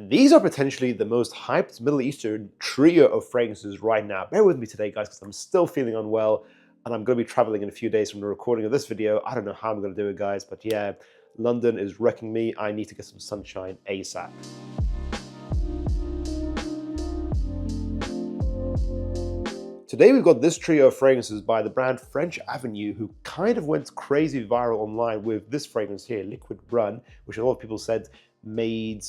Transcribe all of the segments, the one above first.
These are potentially the most hyped Middle Eastern trio of fragrances right now. Bear with me today, guys, because I'm still feeling unwell and I'm going to be traveling in a few days from the recording of this video. I don't know how I'm going to do it, guys, but yeah, London is wrecking me. I need to get some sunshine ASAP. Today we've got this trio of fragrances by the brand French Avenue, who kind of went crazy viral online with this fragrance here, Liquid Brun, which a lot of people said made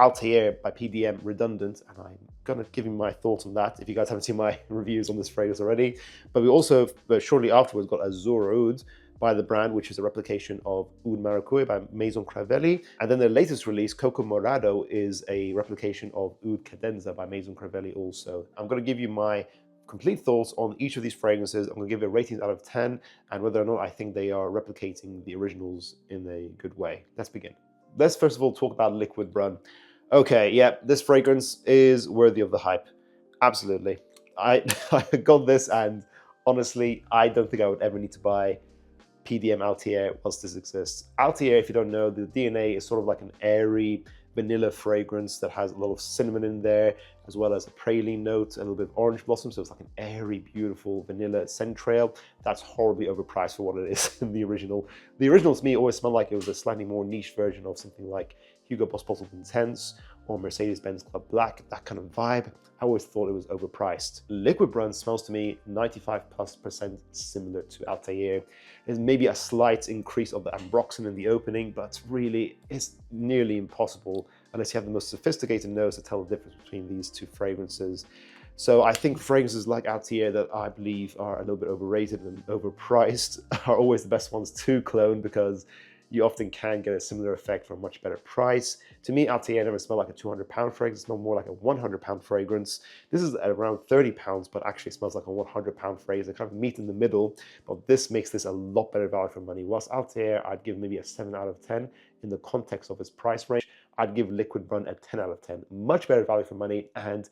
Althaïr by PDM redundant, and I'm gonna give you my thoughts on that if you guys haven't seen my reviews on this fragrance already. But we also, shortly afterwards, got Azure Oud by the brand, which is a replication of Oud Maracujá by Maison Crivelli. And then their latest release, Coco Morado, is a replication of Oud Cadenza by Maison Crivelli also. I'm gonna give you my complete thoughts on each of these fragrances. I'm gonna give it ratings out of 10 and whether or not I think they are replicating the originals in a good way. Let's begin. Let's first of all talk about Liquid Brun. Okay, yeah, this fragrance is worthy of the hype. Absolutely. I got this, and honestly, I don't think I would ever need to buy PDM Althaïr once this exists. Althaïr, if you don't know, the DNA is sort of like an airy vanilla fragrance that has a lot of cinnamon in there, as well as a praline note, a little bit of orange blossom. So it's like an airy, beautiful vanilla scent trail. That's horribly overpriced for what it is in the original. The original to me always smelled like it was a slightly more niche version of something like Hugo Boss Bottled Intense or Mercedes-Benz Club Black, that kind of vibe. I always thought it was overpriced. Liquid Brun smells to me 95+% similar to Althaïr. There's maybe a slight increase of the ambroxan in the opening, but really it's nearly impossible unless you have the most sophisticated nose to tell the difference between these two fragrances. So I think fragrances like Althaïr that I believe are a little bit overrated and overpriced are always the best ones to clone, because you often can get a similar effect for a much better price. To me, Althaïr never smelled like a £200 fragrance. It smelled more like a £100 fragrance. This is at around £30, but actually smells like a £100 fragrance. They kind of meet in the middle, but this makes this a lot better value for money. Whilst Althaïr, I'd give maybe a 7 out of 10 in the context of its price range. I'd give Liquid Brun a 10 out of 10. Much better value for money, and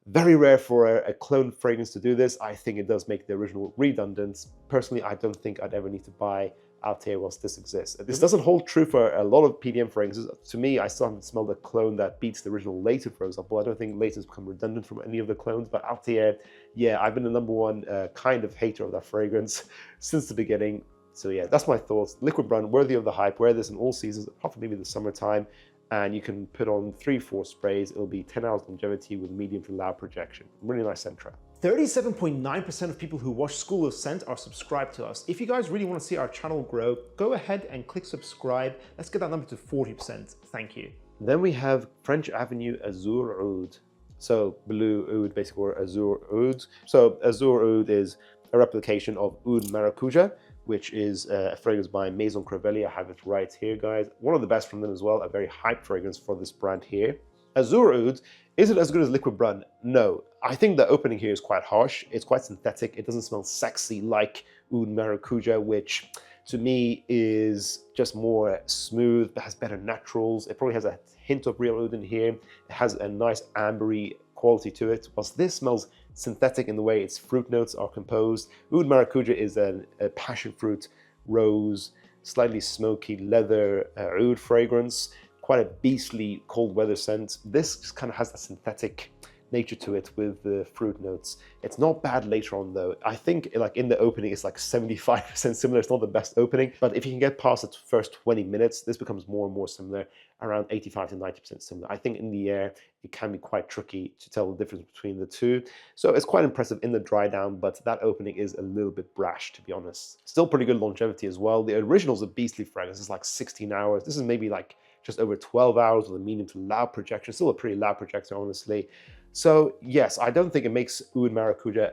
very rare for a clone fragrance to do this. I think it does make the original redundant. Personally, I don't think I'd ever need to buy Althaïr whilst this exists. This doesn't hold true for a lot of PDM fragrances. To me, I still haven't smelled a clone that beats the original Layton, for example. I don't think Layton's become redundant from any of the clones, but Althaïr, yeah, I've been the #1 kind of hater of that fragrance since the beginning. So yeah, that's my thoughts. Liquid Brun, worthy of the hype. Wear this in all seasons, apart from maybe the summertime, and you can put on 3-4 sprays. It'll be 10 hours longevity with medium to loud projection. Really nice scent trail. 37.9% of people who watch School of Scent are subscribed to us. If you guys really want to see our channel grow, go ahead and click subscribe. Let's get that number to 40%. Thank you. Then we have French Avenue Azure Oud. So Blue Oud, basically, or Azure Oud. So Azure Oud is a replication of Oud Maracujá, which is a fragrance by Maison Crivelli. I have it right here, guys. One of the best from them as well, a very hyped fragrance for this brand here. Azure Oud, is it as good as Liquid Brun? No. I think the opening here is quite harsh. It's quite synthetic. It doesn't smell sexy like Oud Maracujá, which to me is just more smooth, but has better naturals. It probably has a hint of real oud in here. It has a nice ambery quality to it, whilst this smells synthetic in the way its fruit notes are composed. Oud Maracujá is a passion fruit, rose, slightly smoky leather oud fragrance, quite a beastly cold weather scent. This kind of has a synthetic nature to it with the fruit notes. It's not bad later on though. I think like in the opening it's like 75% similar. It's not the best opening, but if you can get past the first 20 minutes, this becomes more and more similar, around 85 to 90% similar. I think in the air, it can be quite tricky to tell the difference between the two. So it's quite impressive in the dry down, but that opening is a little bit brash, to be honest. Still pretty good longevity as well. The original's a beastly fragrance. It's like 16 hours. This is maybe like just over 12 hours with a medium to loud projection. Still a pretty loud projector, honestly. So yes, I don't think it makes Oud Maracujá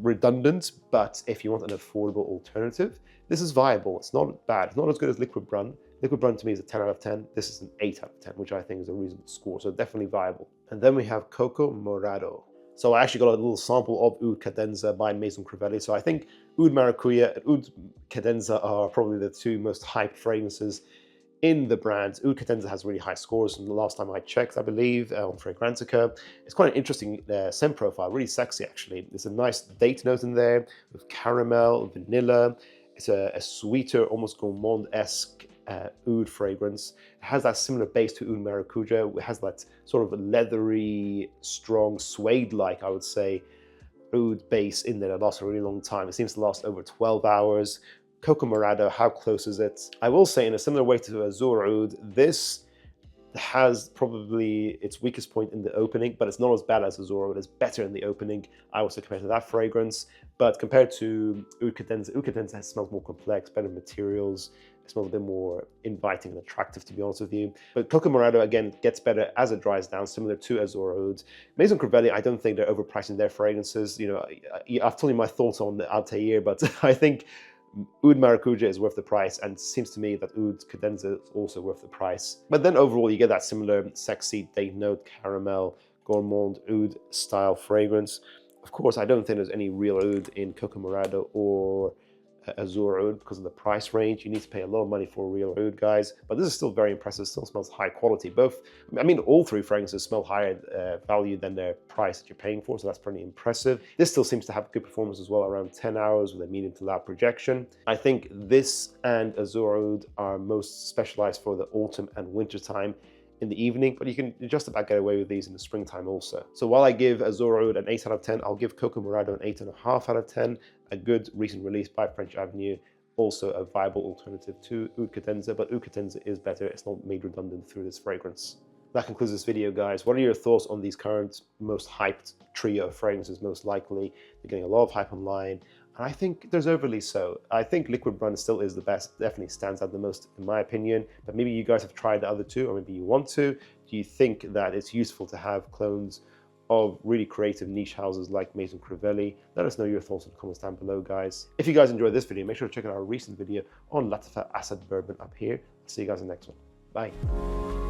redundant, but if you want an affordable alternative, this is viable. It's not bad. It's not as good as Liquid Brun. Liquid Brun to me is a 10 out of 10. This is an 8 out of 10, which I think is a reasonable score. So definitely viable. And then we have Coco Morado. So I actually got a little sample of Oud Cadenza by Maison Crivelli. So I think Oud Maracujá and Oud Cadenza are probably the two most hyped fragrances in the brand. Oud Cadenza has really high scores from the last time I checked, I believe, on Fragrantica. It's quite an interesting scent profile, really sexy actually. There's a nice date note in there with caramel, vanilla. It's a sweeter, almost gourmand-esque Oud fragrance. It has that similar base to Oud Maracujá. It has that sort of leathery, strong, suede-like, I would say, Oud base in there that lasts a really long time. It seems to last over 12 hours. Coco Morado, how close is it? I will say, in a similar way to Azure Oud, this has probably its weakest point in the opening, but it's not as bad as Azure Oud. It's better in the opening, I would say, compared to that fragrance. But compared to Oud Cadenza smells more complex, better materials. It smells a bit more inviting and attractive, to be honest with you. But Coco Morado, again, gets better as it dries down, similar to Azure Oud. Maison Crivelli, I don't think they're overpricing their fragrances. You know, I've told you my thoughts on the Althaïr, but I think Oud Maracujá is worth the price, and it seems to me that Oud Cadenza is also worth the price. But then overall, you get that similar sexy date note, caramel, gourmand Oud style fragrance. Of course, I don't think there's any real Oud in Coco Morado or Azure Oud because of the price range. You need to pay a lot of money for a real Oud, guys. But this is still very impressive. Still smells high quality. Both, I mean, all three fragrances smell higher value than their price that you're paying for, so that's pretty impressive. This still seems to have good performance as well, around 10 hours with a medium to loud projection. I think this and Azure Oud are most specialized for the autumn and winter time in the evening, but you can just about get away with these in the springtime also. So while I give Azure Oud an 8 out of 10, I'll give Coco Morado an 8.5 out of 10. A good recent release by French Avenue, also a viable alternative to Oud Cadenza, but Oud Cadenza is better. It's not made redundant through this fragrance. That concludes this video, guys. What are your thoughts on these current most hyped trio of fragrances? Most likely, they're getting a lot of hype online, and I think there's overly so. I think Liquid Brun still is the best, definitely stands out the most in my opinion, but maybe you guys have tried the other two, or maybe you want to. Do you think that it's useful to have clones of really creative niche houses like Maison Crivelli? Let us know your thoughts in the comments down below, guys. If you guys enjoyed this video, make sure to check out our recent video on Latifa Acid Bourbon up here. See you guys in the next one. Bye.